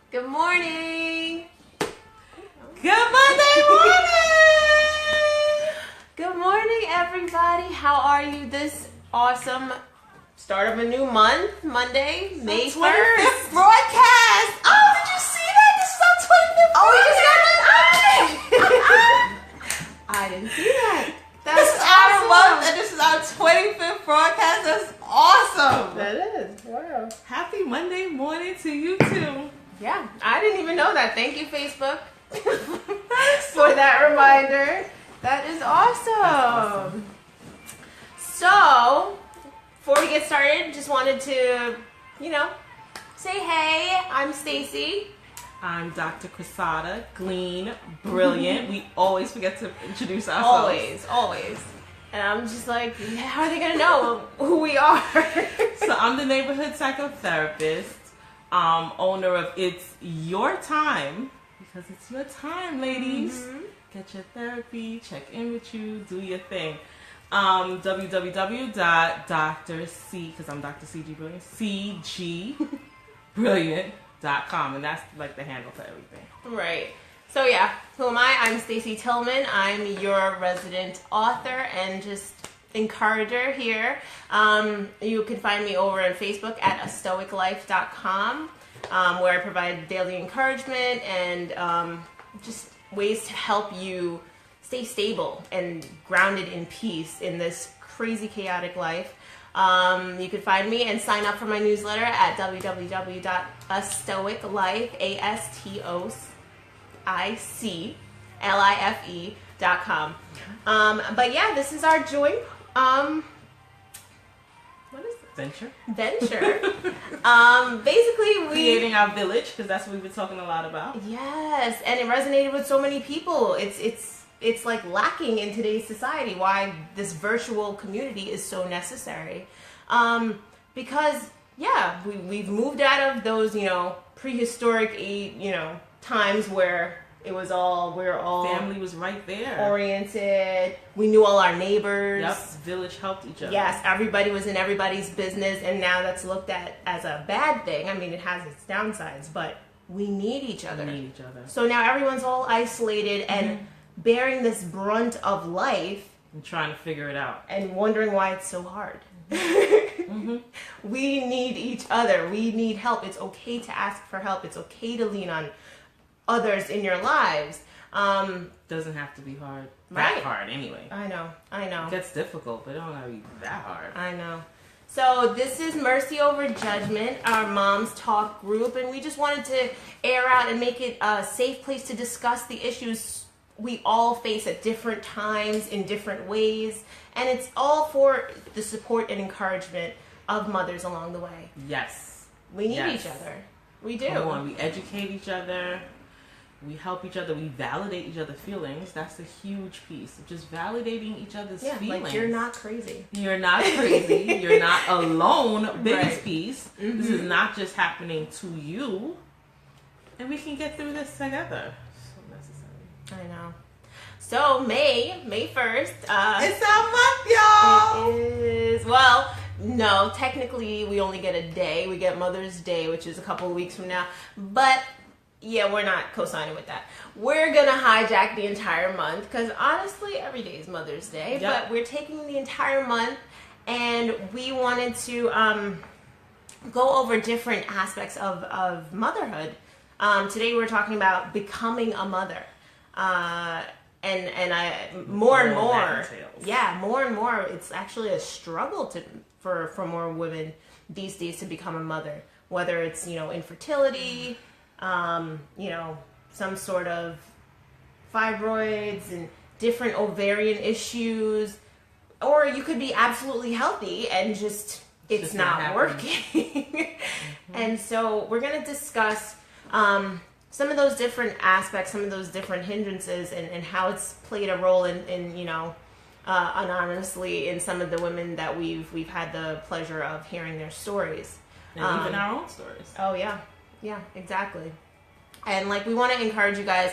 Good morning. Good Monday morning. Good morning, everybody. How are you this awesome start of a new month, Monday, May 1st? Broadcast. Oh, did you see that? This is our 25th I didn't see that. This is our month and this is our 25th broadcast. That's awesome. That is. Wow. Happy Monday morning to you too. Yeah, I didn't even know that. Thank you, Facebook, for that reminder. That is awesome. So, before we get started, just wanted to, say hey, I'm Stacy. I'm Dr. Quesada, Glean, brilliant. We always forget to introduce ourselves. Always. And I'm just like, how are they going to know who we are? So I'm the neighborhood psychotherapist, owner of It's Your Time, because it's your time, ladies. Mm-hmm. Get your therapy, check in with you, do your thing. www.drc, because I'm Dr. CG Brilliant, cgbrilliant.com, and that's like the handle for everything. Right. So yeah, who am I? I'm Stacy Tillman. I'm your resident author and just encourager here. You can find me over on Facebook at astoiclife.com, where I provide daily encouragement and just ways to help you stay stable and grounded in peace in this crazy, chaotic life. You can find me and sign up for my newsletter at www.astoiclife.com. But yeah, this is our joint what is it? Venture. Basically we creating our village, because that's what we've been talking a lot about. Yes, and it resonated with so many people. It's like lacking in today's society, why this virtual community is so necessary. Because we've moved out of those, prehistoric times where we're all family was right there, oriented. We knew all our neighbors. Yep, village helped each other. Yes, everybody was in everybody's business, and now that's looked at as a bad thing. I mean, it has its downsides, but we need each other. So now everyone's all isolated and bearing this brunt of life and trying to figure it out and wondering why it's so hard. We need each other. We need help. It's okay to ask for help. It's okay to lean on others in your lives. Doesn't have to be hard. Right. That hard anyway. I know. It gets difficult, but it don't have to be that hard. I know. So this is Mercy Over Judgment, our Moms Talk group, and we just wanted to air out and make it a safe place to discuss the issues we all face at different times in different ways, and it's all for the support and encouragement of mothers along the way. Yes. We need each other. We do. Come on, we educate each other. We help each other. We validate each other's feelings. That's a huge piece. Just validating each other's feelings. Like you're not crazy. You're not crazy. You're not alone. Biggest piece. Mm-hmm. This is not just happening to you. And we can get through this together. So necessary. I know. So May 1st. It's our month, y'all. It is. Well, no, technically we only get a day. We get Mother's Day, which is a couple of weeks from now. But yeah, we're not co-signing with that. We're going to hijack the entire month because honestly, every day is Mother's Day. Yep. But we're taking the entire month and we wanted to go over different aspects of motherhood. Today we're talking about becoming a mother. And more and more, it's actually a struggle for more women these days to become a mother. Whether it's, infertility, some sort of fibroids and different ovarian issues, or you could be absolutely healthy and just it's not working. And so we're going to discuss some of those different aspects, some of those different hindrances, and how it's played a role in anonymously in some of the women that we've had the pleasure of hearing their stories. And even our own stories. Oh, yeah. Yeah, exactly. And we want to encourage you guys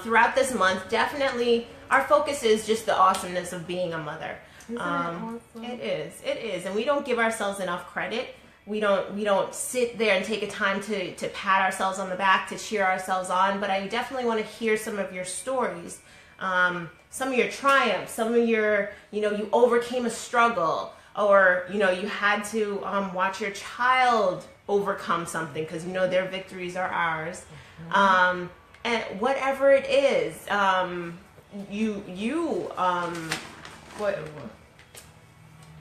throughout this month. Definitely, our focus is just the awesomeness of being a mother. Isn't it awesome? It is, and we don't give ourselves enough credit we don't sit there and take a time to pat ourselves on the back, to cheer ourselves on. But I definitely want to hear some of your stories, some of your triumphs, some of your, you overcame a struggle, or you had to watch your child overcome something, because their victories are ours. And whatever it is,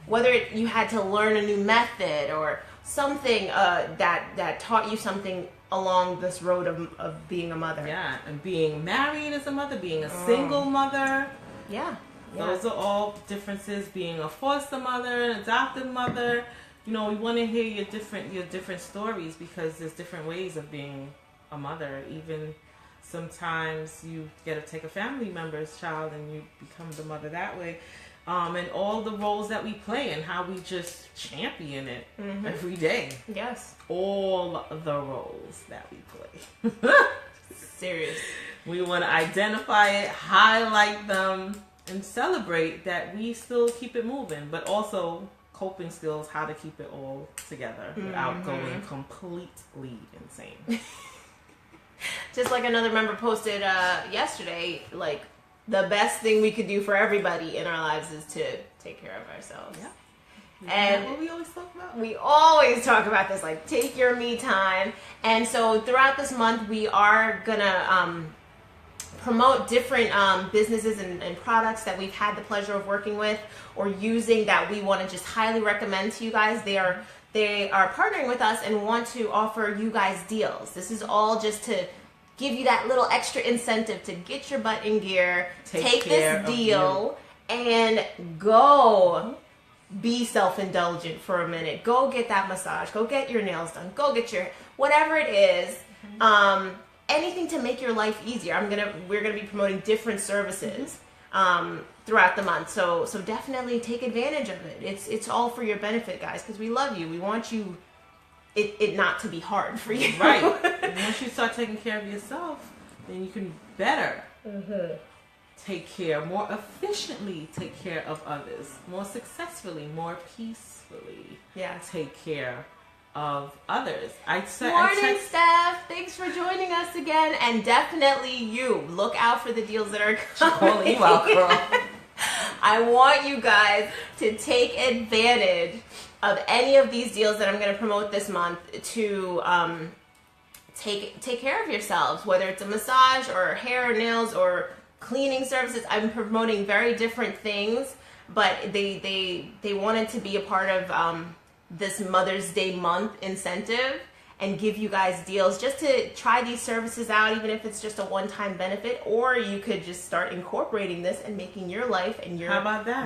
whether you had to learn a new method or something that taught you something along this road of being a mother. Yeah, and being married as a mother, being a single mother. Yeah. Those are all differences. Being a foster mother, an adopted mother. We want to hear your different stories, because there's different ways of being a mother. Even sometimes you get to take a family member's child and you become the mother that way. And all the roles that we play and how we just champion it every day. Yes. All the roles that we play. Serious. We want to identify it, highlight them, and celebrate that we still keep it moving, but also coping skills, how to keep it all together without going completely insane. Just like another member posted yesterday, like, the best thing we could do for everybody in our lives is to take care of ourselves. Yeah. And what we always talk about? We always talk about this, like, take your me time. And so throughout this month, we are gonna promote different businesses and products that we've had the pleasure of working with or using, that we want to just highly recommend to you guys. They are partnering with us and want to offer you guys deals. This is all just to give you that little extra incentive to get your butt in gear, take this deal, and go be self-indulgent for a minute. Go get that massage. Go get your nails done. Go get your, whatever it is, anything to make your life easier. We're gonna be promoting different services throughout the month. So definitely take advantage of it. It's all for your benefit, guys, because we love you. We want you it not to be hard for you. Right. And once you start taking care of yourself, then you can better take care, more efficiently take care of others, more successfully, more peacefully take care of others. Morning, Steph. Thanks for joining us again. And definitely you. Look out for the deals that are coming. Calling you out, girl. I want you guys to take advantage of any of these deals that I'm going to promote this month to take care of yourselves, whether it's a massage or hair or nails or cleaning services. I'm promoting very different things, but they wanted to be a part of this Mother's Day month incentive and give you guys deals just to try these services out, even if it's just a one-time benefit, or you could just start incorporating this and making your life and your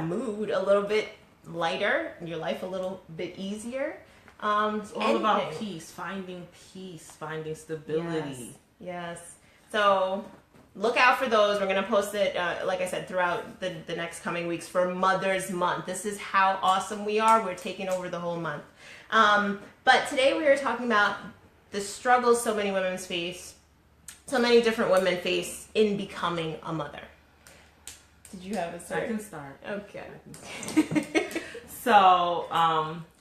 mood a little bit lighter, your life a little bit easier. It's all about peace, finding stability. Yes. So look out for those. We're going to post it, like I said, throughout the next coming weeks for Mother's Month. This is how awesome we are. We're taking over the whole month. But today we are talking about the struggles so many women face, so many different women face in becoming a mother. Did you have a start? I can start. Okay. So,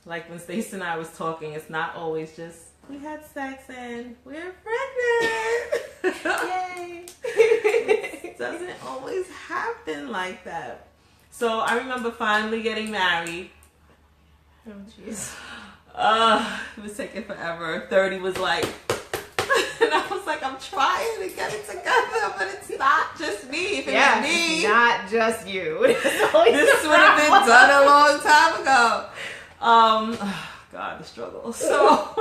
like when Stacey and I was talking, it's not always just, we had sex and we're pregnant. Yay. It doesn't always happen like that. So I remember finally getting married. Oh, jeez. It was taking forever. 30 was like, and I was like, I'm trying to get it together, but it's not just me. If it was me, not just you. This would have been done a long time ago. God, the struggle. So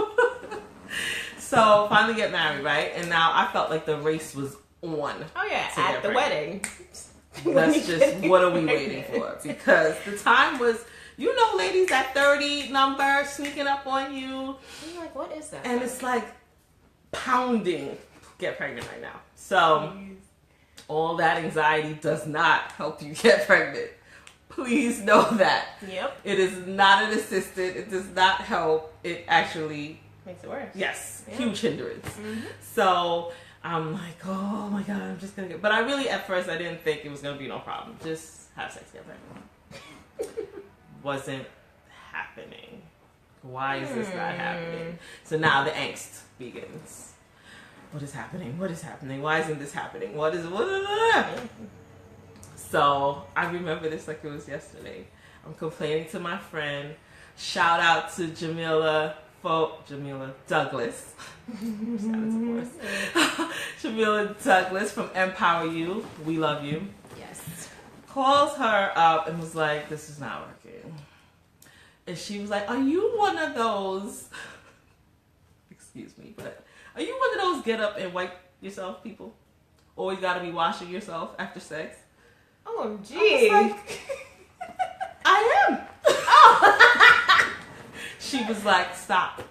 finally get married, right? And now I felt like the race was on. Oh yeah, at the wedding. That's just, what are we waiting for? Because the time was, ladies, that 30 number sneaking up on you. I'm like, what is that? And it's like pounding. Get pregnant right now. So all that anxiety does not help you get pregnant. Please know that. Yep. It is not an assistant. It does not help. It actually makes it worse. Yes. Yeah. Huge hindrance. So I'm like, oh my God, I'm just going to get... But I really, at first, I didn't think it was going to be no problem. Just have sex, get pregnant. Wasn't happening. Why is this not happening? So now the angst begins. What is happening? What is happening? Why isn't this happening? What? So I remember this like it was yesterday. I'm complaining to my friend. Shout out to Jamila Douglas. Jamila Douglas from Empower You. We love you. Yes. Calls her up and was like, this is not working. And she was like, are you one of those, excuse me, but are you one of those get up and wipe yourself people? Always got to be washing yourself after sex? Oh, gee. I am. Oh. She was like, stop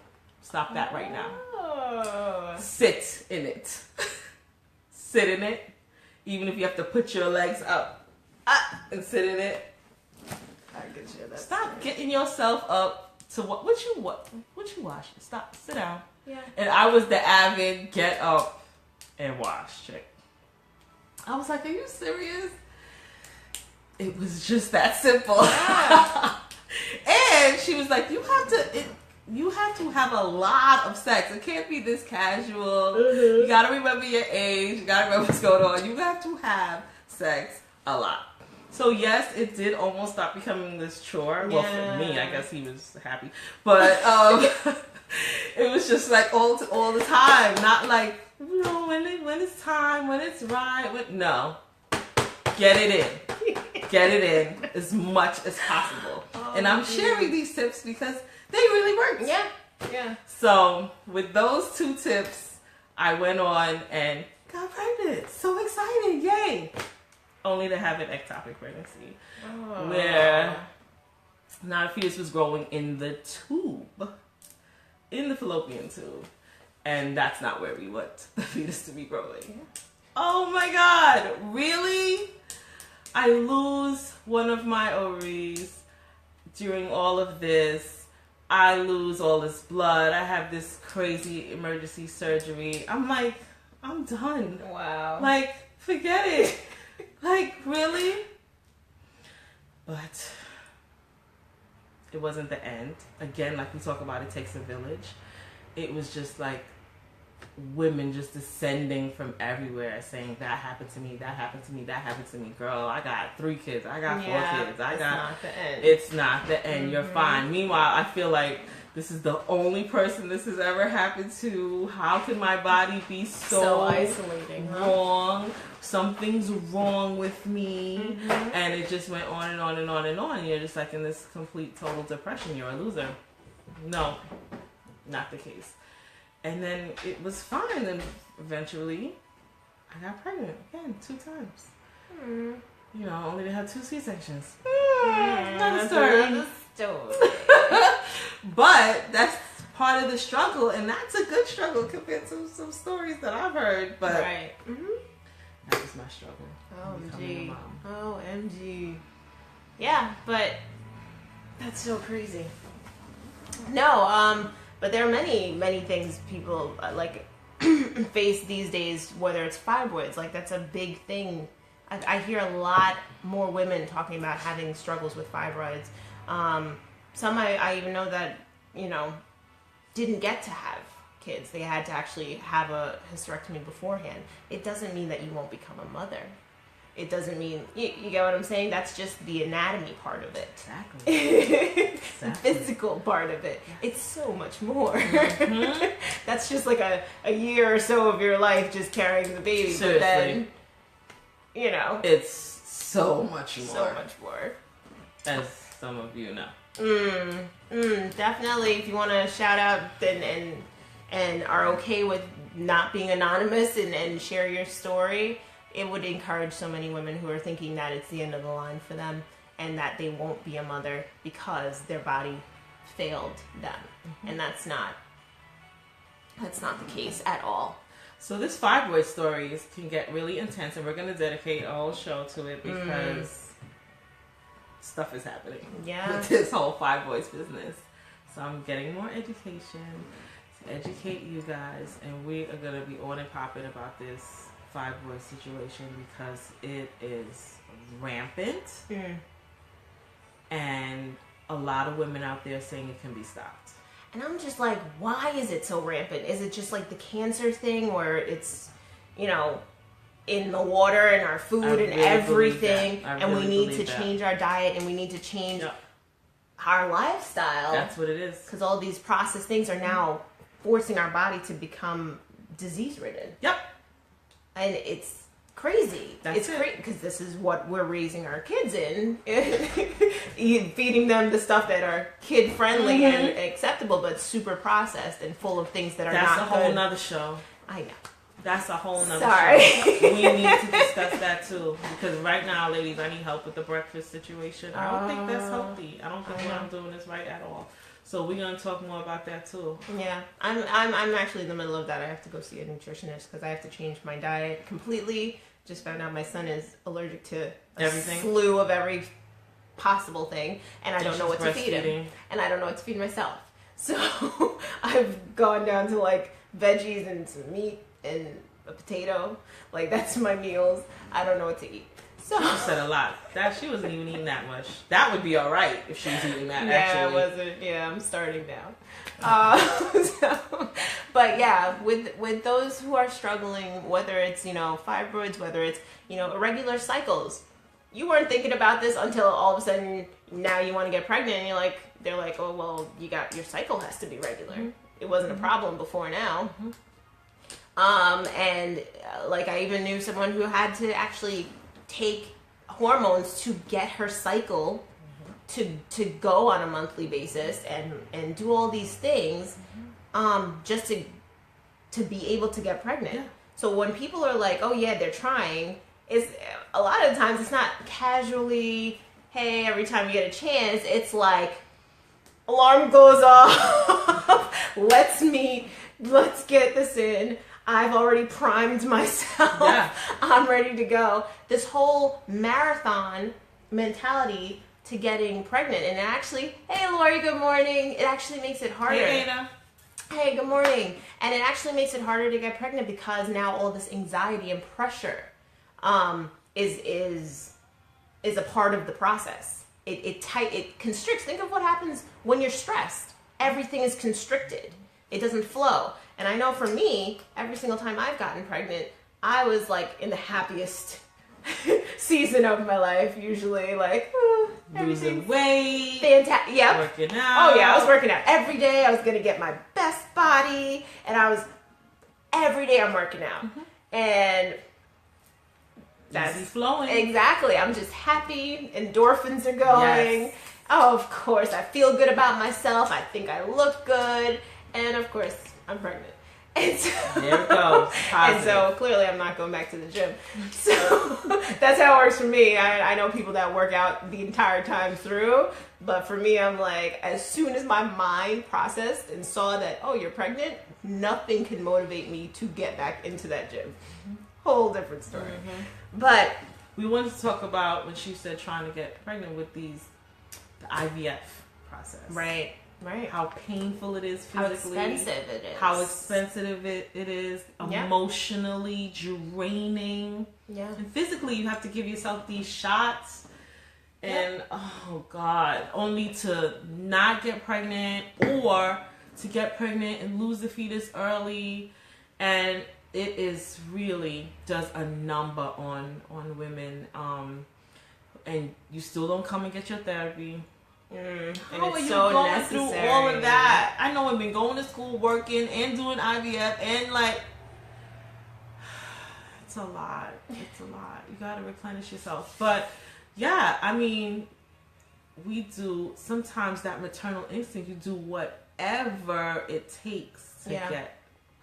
that right now. Oh. Sit in it. Sit in it. Even if you have to put your legs up and sit in it. I get you. That's Stop getting yourself up to what you wash. Stop. Sit down. Yeah. And I was the avid get up and wash chick. I was like, are you serious? It was just that simple. Yeah. And she was like, you have to have a lot of sex. It can't be this casual. Mm-hmm. You gotta remember your age. You gotta remember what's going on. You have to have sex a lot. So yes, it did almost stop becoming this chore. Well, for me, I guess he was happy. But it was just like all the time. Not like, when it's time, when it's right. No. Get it in. Get it in as much as possible. Oh, and I'm sharing these tips because they really work. Yeah. Yeah. So with those 2 tips, I went on and got pregnant. So excited. Yay. Only to have an ectopic pregnancy. Oh. Where now the fetus was growing in the tube. In the fallopian tube. And that's not where we want the fetus to be growing. Oh my God. Really? I lose one of my ovaries during all of this. I lose all this blood. I have this crazy emergency surgery. I'm like, I'm done. Wow. Like, forget it. Like, really? But it wasn't the end. Again, like we talk about, it takes a village. It was just like women just descending from everywhere saying, that happened to me, that happened to me, that happened to me. Girl, I got 3 kids. I got 4 kids. It's not the end. It's not the end. You're fine. Meanwhile, I feel like this is the only person this has ever happened to. How can my body be so isolating, wrong? Something's wrong with me. And it just went on and on and on and on. You're just like in this complete total depression. You're a loser. No, not the case. And then it was fine. And eventually, I got pregnant again 2 times. You know, only to have 2 C-sections. Another story. But that's part of the struggle, and that's a good struggle compared to some stories that I've heard. But right. That was my struggle. OMG. OMG. Yeah, but that's so crazy. No, but there are many things people like face these days, whether it's fibroids, like that's a big thing. I hear a lot more women talking about having struggles with fibroids. Some I even know that, didn't get to have kids. They had to actually have a hysterectomy beforehand. It doesn't mean that you won't become a mother. It doesn't mean, you get what I'm saying? That's just the anatomy part of it. Exactly. The physical part of it. It's so much more. That's just like a year or so of your life just carrying the baby. Seriously. But then, it's so much more. So much more. As some of you know. Definitely. If you want to shout out and are okay with not being anonymous and share your story, it would encourage so many women who are thinking that it's the end of the line for them and that they won't be a mother because their body failed them. And that's not the case at all. So this fibroid story can get really intense, and we're going to dedicate a whole show to it because stuff is happening with this whole fibroids business. So I'm getting more education to educate you guys, and we are going to be on and popping about this fibroid situation because it is rampant and a lot of women out there saying it can be stopped. And I'm just like, why is it so rampant? Is it just like the cancer thing where it's, you know, in the water and our food and really everything, and we need to that. change our diet and we need to change our lifestyle? That's what it is. Because all these processed things are now forcing our body to become disease-ridden. Yep. And it's crazy. That's it's crazy because this is what we're raising our kids in. Feeding them the stuff that are kid-friendly and acceptable, but super processed and full of things that are That's not a whole good. nother show. I know. That's a whole nother Sorry. show. We need to discuss that too. Because right now, ladies, I need help with the breakfast situation. I don't think that's healthy. I don't think what I'm doing is right at all. So we're gonna talk more about that too. Yeah, I'm actually in the middle of that. I have to go see a nutritionist because I have to change my diet completely. Just found out my son is allergic to Everything. slew of every possible thing, and I don't know what to feed him, breastfeeding. and I don't know what to feed myself. So I've gone down to like veggies and some meat and a potato. Like that's my meals. I don't know what to eat. So She said a lot. That she wasn't even eating that much. That would be all right if she was eating that. yeah, Actually, it wasn't. Yeah, I'm starting now. But yeah, with those who are struggling, whether it's, you know, fibroids, whether it's, you know, irregular cycles, you weren't thinking about this until all of a sudden now you want to get pregnant and they're like, oh well, your cycle has to be regular. It wasn't a problem before now. And like I even knew someone who had to actually take hormones to get her cycle to go on a monthly basis and do all these things just to be able to get pregnant. Yeah. So when people are like, oh yeah, they're trying, is a lot of times it's not casually, hey, every time you get a chance. It's like alarm goes off. Let's meet. Let's get this in. I've already primed myself. Yeah. I'm ready to go. This whole marathon mentality to getting pregnant. And actually, hey, Lori, good morning. It actually makes it harder. Hey, Ada. Hey, good morning. And it actually makes it harder to get pregnant because now all this anxiety and pressure is a part of the process. It constricts. Think of what happens when you're stressed. Everything is constricted. It doesn't flow. And I know for me, every single time I've gotten pregnant, I was like in the happiest season of my life, usually like Losing weight. fantastic. Yep. Working out. Oh yeah, I was working out every day. I was gonna get my best body, and every day I'm working out, and that's Easy flowing. exactly. I'm just happy. Endorphins are going. Yes. Oh, of course, I feel good about myself. I think I look good, and of course, I'm pregnant. And so, There it goes. and so clearly I'm not going back to the gym. So that's how it works for me. I know people that work out the entire time through, but for me, I'm like, as soon as my mind processed and saw that, oh, you're pregnant, nothing can motivate me to get back into that gym. Whole different story. But we wanted to talk about when she said trying to get pregnant with the IVF process. right. How painful it is How physically. expensive it is. How expensive it is. Yeah. Emotionally draining. Yeah. And physically, you have to give yourself these shots. And, oh, God, only to not get pregnant or to get pregnant and lose the fetus early. And it is really does a number on women. And you still don't come and get your therapy. And How are it's you so going necessary. through all of that? I know I've been going to school, working, and doing IVF, and like, it's a lot. It's a lot. You gotta replenish yourself. But yeah, I mean, we do sometimes that maternal instinct. You do whatever it takes to get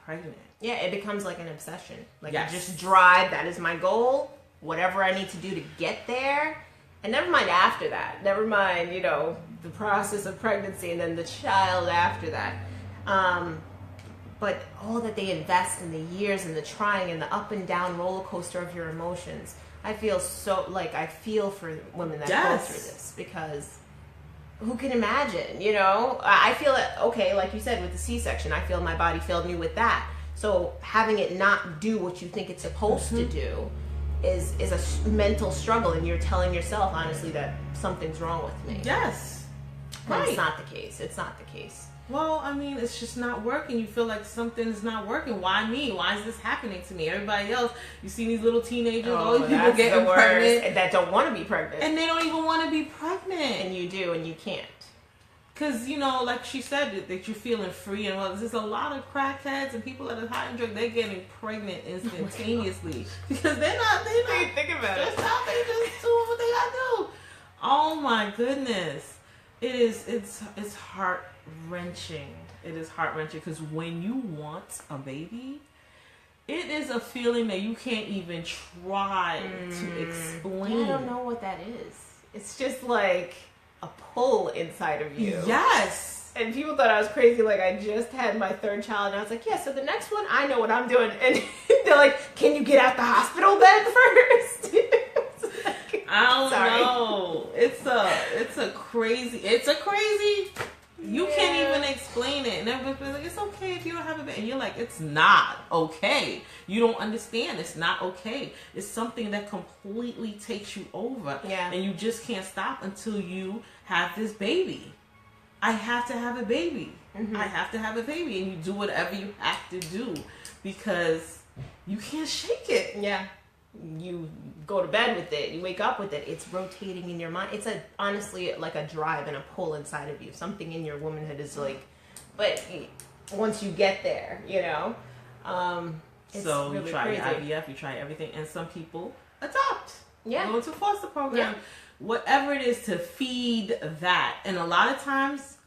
pregnant. Yeah, it becomes like an obsession. Like Yes. I just drive, that is my goal. Whatever I need to do to get there. And never mind after that. Never mind, you know, the process of pregnancy and then the child after that. But all that they invest in the years and the trying and the up and down roller coaster of your emotions. I feel I feel for women that go through this because who can imagine, you know? I feel that, okay, like you said with the C-section, I feel my body failed me with that. So having it not do what you think it's supposed to do is a mental struggle, and you're telling yourself honestly that something's wrong with me. Yes. And Right. it's not the case. It's not the case. Well, I mean, it's just not working. You feel like something's not working. Why me? Why is this happening to me? Everybody else, you see these little teenagers, all these people getting pregnant. That don't want to be pregnant. And they don't even want to be pregnant. And you do, and you can't. Because, you know, like she said, that you're feeling free. And well, there's a lot of crackheads and people that are high on drugs, they're getting pregnant instantaneously. Because they're not think about it. Out, they just doing what they got to do. Oh, my goodness. It's heart-wrenching. It is heart-wrenching because when you want a baby, it is a feeling that you can't even try to explain. Yeah, I don't know what that is. It's just like a pull inside of you. Yes. And people thought I was crazy. Like, I just had my third child, and I was like, yeah, so the next one, I know what I'm doing. And they're like, can you get out the hospital then first? I don't know. It's a crazy. You can't even explain it. And everybody's like, it's okay if you don't have a baby. And you're like, it's not okay. You don't understand. It's not okay. It's something that completely takes you over. Yeah. And you just can't stop until you have this baby. I have to have a baby. Mm-hmm. I have to have a baby. And you do whatever you have to do because you can't shake it. Yeah. You go to bed with it, you wake up with it, it's rotating in your mind. It's honestly like a drive and a pull inside of you. Something in your womanhood is like, but once you get there, you know, it's so really you try crazy. IVF, you try everything, and some people adopt. Yeah. Go into foster program. Yeah. Whatever it is to feed that. And a lot of times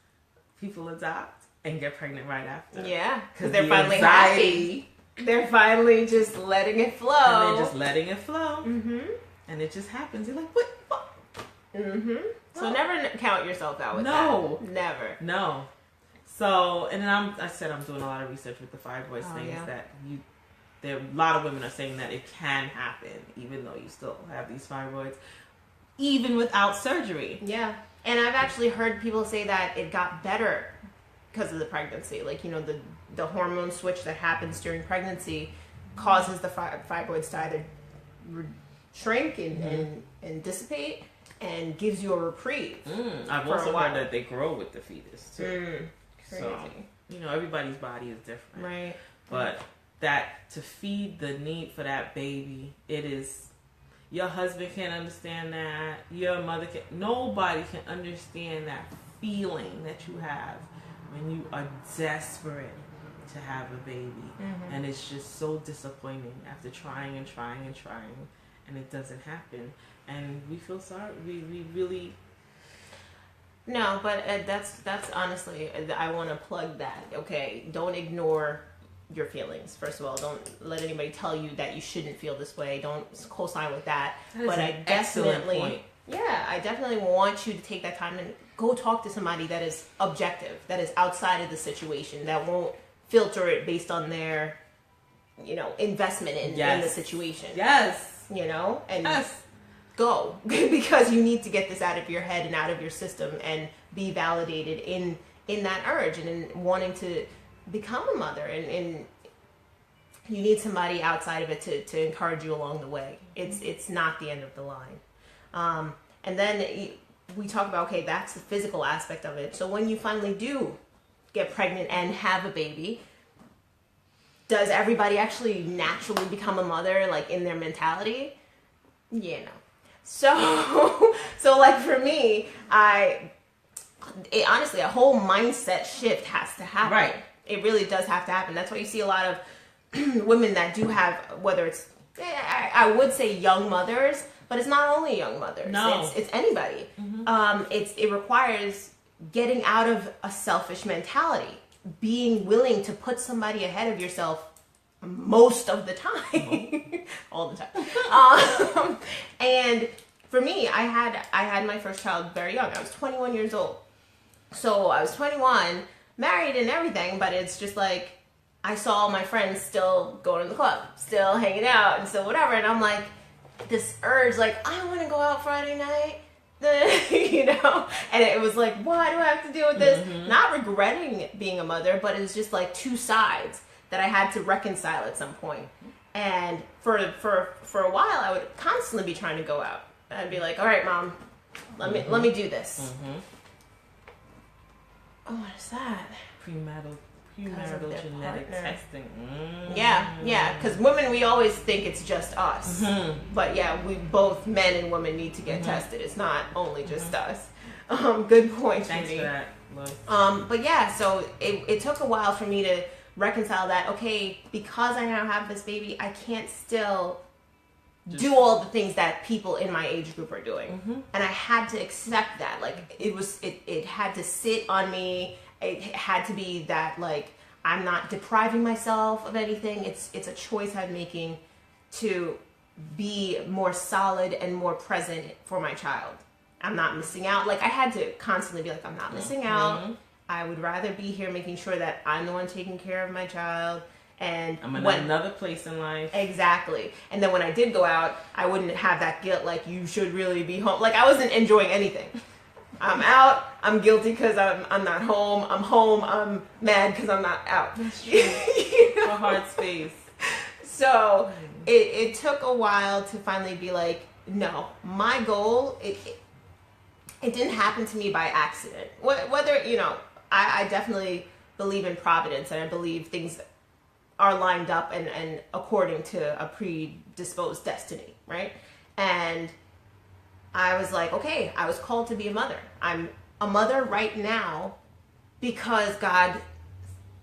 people adopt and get pregnant right after. Yeah. Because they're finally happy. They're finally just letting it flow. And they're just letting it flow. Mm-hmm. And it just happens. You're like, what? Mm-hmm. So never count yourself out with that. Never. No. So, and then I said I'm doing a lot of research with the fibroids thing. Yeah. Is that there a lot of women are saying that it can happen even though you still have these fibroids, even without surgery. Yeah. And I've actually heard people say that it got better because of the pregnancy. Like, you know, the hormone switch that happens during pregnancy causes the fibroids to either shrink and dissipate and gives you a reprieve. I've also heard that they grow with the fetus too. Crazy. So, you know, everybody's body is different. Right. But that to feed the need for that baby, it is, your husband can't understand that. Your mother can't. Nobody can understand that feeling that you have when you are desperate to have a baby. Mm-hmm. And it's just so disappointing after trying and trying and trying, and it doesn't happen. And we feel sorry. We really... No, but that's honestly, I want to plug that. Okay, don't ignore your feelings. First of all, don't let anybody tell you that you shouldn't feel this way. Don't co-sign with that. But I definitely, I definitely want you to take that time and go talk to somebody that is objective, that is outside of the situation, that won't filter it based on their, you know, investment in the situation. Yes. You know, and go because you need to get this out of your head and out of your system and be validated in that urge and in wanting to become a mother, and you need somebody outside of it to encourage you along the way. It's not the end of the line. And then we talk about, okay, that's the physical aspect of it. So when you finally do get pregnant and have a baby, does everybody actually naturally become a mother, like in their mentality? Yeah, no. So like for me, honestly, a whole mindset shift has to happen. Right. It really does have to happen. That's why you see a lot of women that do have, whether it's, I would say young mothers, but it's not only young mothers. No. It's anybody. Mm-hmm. It requires getting out of a selfish mentality, being willing to put somebody ahead of yourself most of the time, all the time. And for me, I had my first child very young. I was 21 years old. So I was 21, married and everything, but it's just like, I saw my friends still going to the club, still hanging out and still whatever. And I'm like, this urge, like, I want to go out Friday night, you know? And it was like, why do I have to deal with this? Mm-hmm. Not regretting being a mother, but it was just like two sides that I had to reconcile at some point. And for a while, I would constantly be trying to go out. I'd be like, all right, Mom, let me do this. Mm-hmm. Oh, what is that? premarital genetic testing. Yeah, because women, we always think it's just us. But yeah, we both, men and women, need to get tested. It's not only just us. Good point. Thanks for that, Lois. But yeah, so it took a while for me to reconcile that, okay, because I now have this baby, I can't still do all the things that people in my age group are doing. And I had to accept that. Like, it had to sit on me. It had to be that, like, I'm not depriving myself of anything. It's a choice I'm making to be more solid and more present for my child. I'm not missing out. Like, I had to constantly be like, I'm not missing out. I would rather be here making sure that I'm the one taking care of my child. And I'm in another place in life. Exactly. And then when I did go out, I wouldn't have that guilt, like, you should really be home. Like, I wasn't enjoying anything. I'm out, I'm guilty because I'm not home. I'm mad because I'm not out. That's true. A hard space. So it took a while to finally be like, no, my goal, it didn't happen to me by accident. Whether, I definitely believe in providence, and I believe things are lined up and according to a predisposed destiny, right? And I was like, okay, I was called to be a mother. I'm a mother right now because God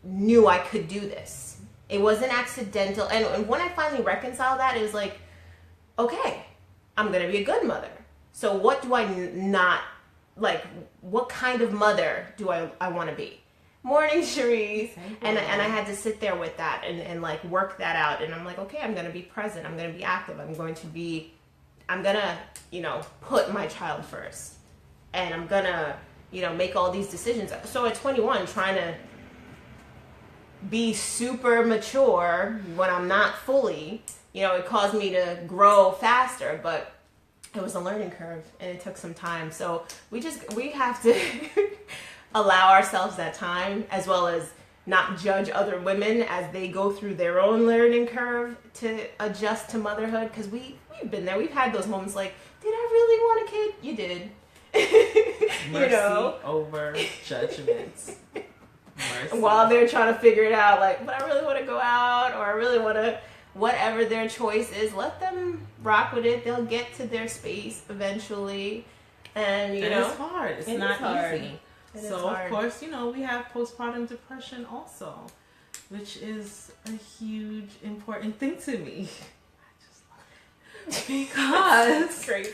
knew I could do this. It wasn't accidental. And when I finally reconciled that, it was like, okay, I'm going to be a good mother. So what do I not, like, what kind of mother do I want to be? Morning, Cherise. And I had to sit there with that and like work that out. And I'm like, okay, I'm going to be present. I'm going to be active. I'm going to, put my child first. And I'm going to, make all these decisions. So at 21, trying to be super mature when I'm not fully, it caused me to grow faster, but it was a learning curve and it took some time. So we have to allow ourselves that time, as well as not judge other women as they go through their own learning curve to adjust to motherhood. Because we've been there. We've had those moments like, did I really want a kid? You did. Mercy over judgments. Mercy. While they're trying to figure it out, like, but I really want to go out, or I really want to, whatever their choice is, let them rock with it. They'll get to their space eventually. And, it's hard. It's not hard. easy. So, of course, we have postpartum depression also, which is a huge, important thing to me. I just love it. Because it's crazy.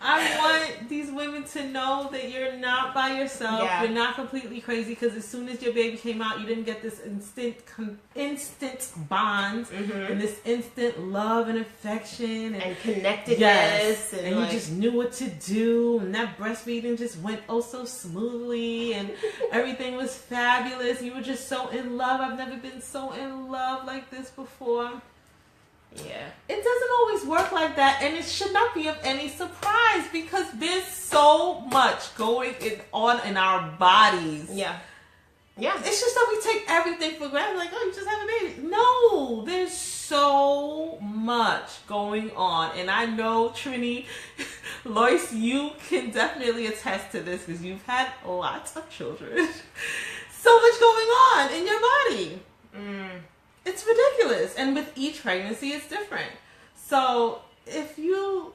I want these women to know that you're not by yourself. Yeah. You're not completely crazy, because as soon as your baby came out, you didn't get this instant bond and this instant love and affection and connectedness. Yes, and you just knew what to do, and that breastfeeding just went so smoothly, and everything was fabulous. You were just so in love. I've never been so in love like this before. Yeah. It doesn't always work like that, and it should not be of any surprise, because there's so much going on in our bodies. Yeah. Yeah. It's just that we take everything for granted, like, oh, you just have a baby. No, there's so much going on, and I know, Trini, Lois, you can definitely attest to this, because you've had lots of children. So much going on in your body. It's ridiculous. And with each pregnancy, it's different. So if you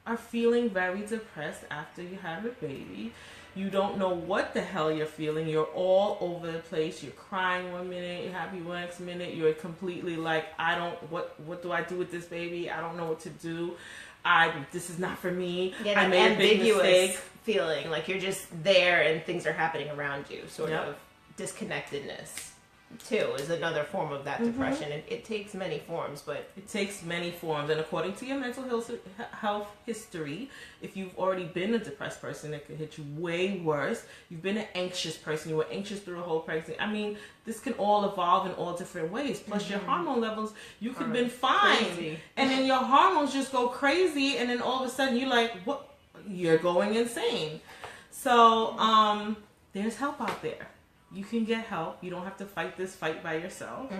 are feeling very depressed after you have a baby, you don't know what the hell you're feeling, you're all over the place, you're crying one minute, you're happy one next minute, you're completely like, what do I do with this baby? I don't know what to do. This is not for me. Yeah, I made a big mistake. Feeling like you're just there and things are happening around you, sort of disconnectedness. Too is another form of that depression. It takes many forms, but it takes many forms. And according to your mental health history, if you've already been a depressed person, it could hit you way worse. You've been an anxious person, you were anxious through a whole pregnancy. I mean, this can all evolve in all different ways. Plus your hormone levels, you could have been fine, crazy. And then your hormones just go crazy, and then all of a sudden you're like, what? You're going insane. So there's help out there. You can get help. You don't have to fight this fight by yourself.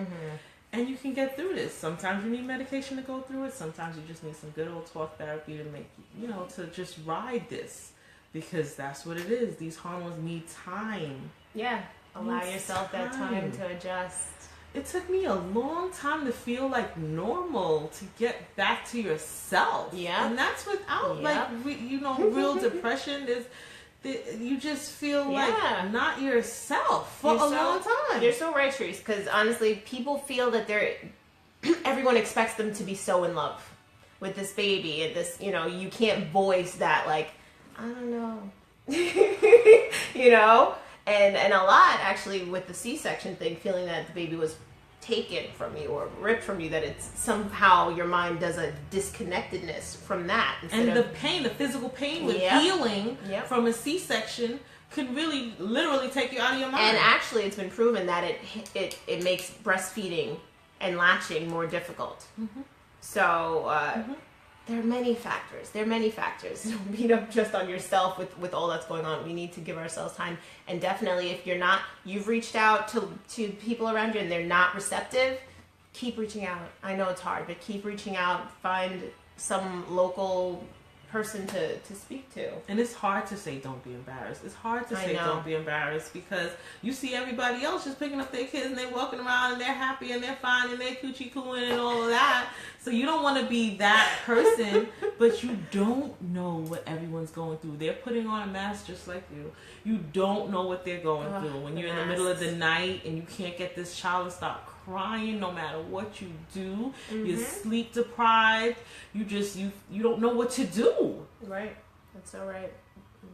And you can get through this. Sometimes you need medication to go through it. Sometimes you just need some good old talk therapy to make, to just ride this. Because that's what it is. These hormones need time Yeah. Allow Needs yourself that time to adjust. It took me a long time to feel like normal, to get back to yourself. Yeah. And that's without real depression. You just feel like not yourself for a long time. You're so right, Therese, because honestly, people feel that everyone expects them to be so in love with this baby and this, you can't voice that, like, I don't know. And a lot actually with the C-section thing, feeling that the baby was taken from you or ripped from you, that it's somehow your mind does a disconnectedness from that. And the pain, the physical pain with healing from a C-section could really literally take you out of your mind. And actually it's been proven that it makes breastfeeding and latching more difficult. Mm-hmm. So there are many factors. Don't beat up just on yourself with all that's going on. We need to give ourselves time. And definitely, if you've reached out to people around you and they're not receptive, keep reaching out. I know it's hard, but keep reaching out. Find some local person to speak to. And it's hard to say don't be embarrassed. It's hard to say don't be embarrassed, because you see everybody else just picking up their kids and they're walking around and they're happy and they're fine and they're coochie cooing and all of that. So you don't want to be that person, but you don't know what everyone's going through. They're putting on a mask just like you. You don't know what they're going through. When you're in the middle of the night and you can't get this child to stop crying no matter what you do. Mm-hmm. You're sleep deprived. You don't know what to do. Right. That's so right.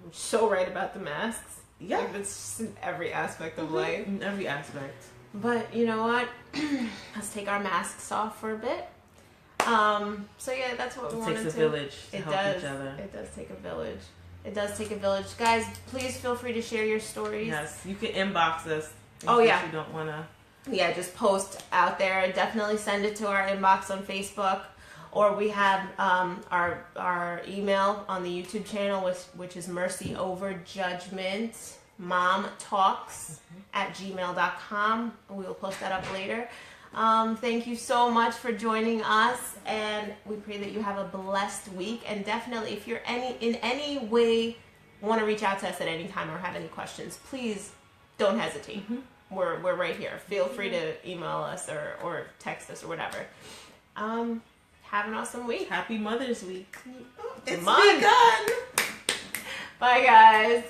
You're so right about the masks. Yeah. Like, it's just in every aspect of life. In every aspect. But you know what? Let's take our masks off for a bit. So yeah, that's what we wanted to. It takes a village to help each other. It does take a village. It does take a village. Guys, please feel free to share your stories. Yes, you can inbox us. Oh yeah. You don't want to. Yeah, just post out there. Definitely send it to our inbox on Facebook, or we have our email on the YouTube channel, which is Mercy Over Judgment Mom Talks @gmail.com. We will post that up later. Thank you so much for joining us, and we pray that you have a blessed week. And definitely, if you're in any way want to reach out to us at any time or have any questions, please don't hesitate. Mm-hmm. We're right here. Feel free to email us or text us or whatever. Have an awesome week. Happy Mother's Week. It's begun. Bye, guys.